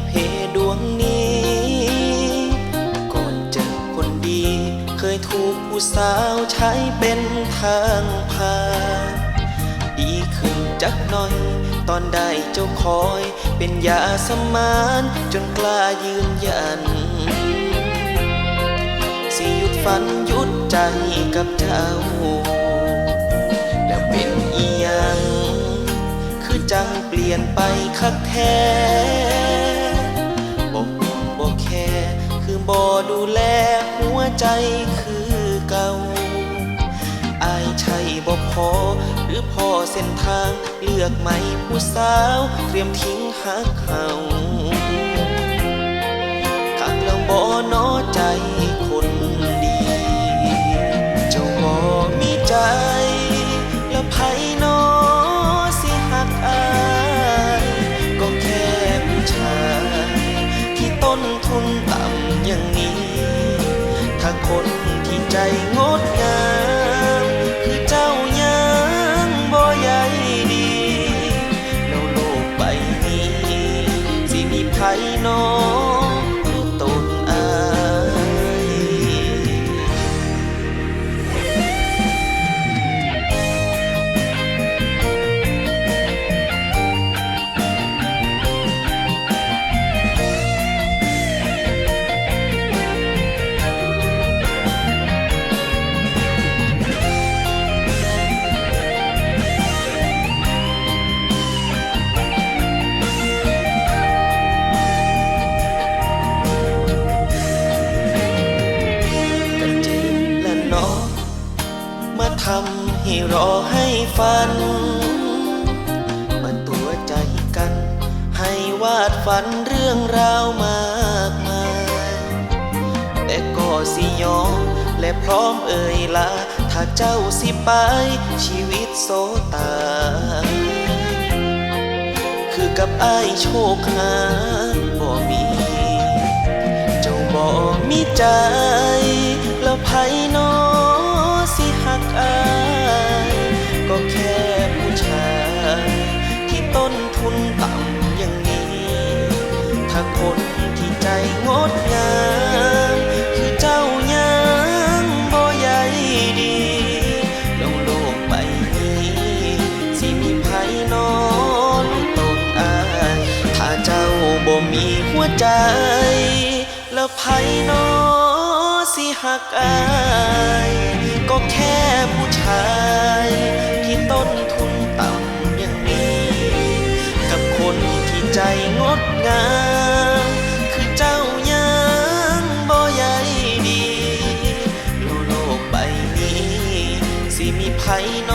เพดวงนี้ก่อนเจอคนดีเคยถูกผู้สาวใช้เป็นทางพาดีขึ้นจักหน่อยตอนได้เจ้าคอยเป็นยาสมานจนกล้ายืนยันสิหยุดฝันหยุดใจกับเจ้าแล้วเป็นอีหยังคือจังเปลี่ยนไปคักแท้บ่แค่คือบ่ดูแลหัวใจคือเก่าอายใช่บ่พอหรือพอเส้นทางเลือกใหม่ผู้สาวเตรียมทิ้งหักเขาคักแล้วบ่น้อใจคนดีเจ้าบ่มีใจแล้วไผน้อสิหักอายก็แค่ผู้ชายที่ต้นทุนต่ำอย่างนี้ถ้าคนที่ใจงดงามคือเจ้ายังบ่ใยดีแล้วโลกใบนี้สิมีไผน้อตนอายมาทำให้รอให้ฝันมาตัวใจกันให้วาดฝันเรื่องราวมากมายแต่ก็สิยอมและพร้อมเอ่ยลาถ้าเจ้าสิไปชีวิตโสตายคือกับอ้ายโชคหาบ่มีเจ้าบ่มีใจแล้วไผน้อสิหักอายก็แค่ผู้ชายที่ต้นทุนต่ำอย่างนี้ถ้าคนที่ใจงดงามคือเจ้ายังบ่ใยดีแล้วโลกใบนี้สิมีไผนอนตนอายถ้าเจ้าบ่มีหัวใจแล้วไผนอสิหักอายก็แค่ผู้ชายที่ต้นทุนต่ำอย่างนี้กับคนที่ใจงดงามคือเจ้ายังบ่ใยดีโลกใบนี้สิมีไผนอ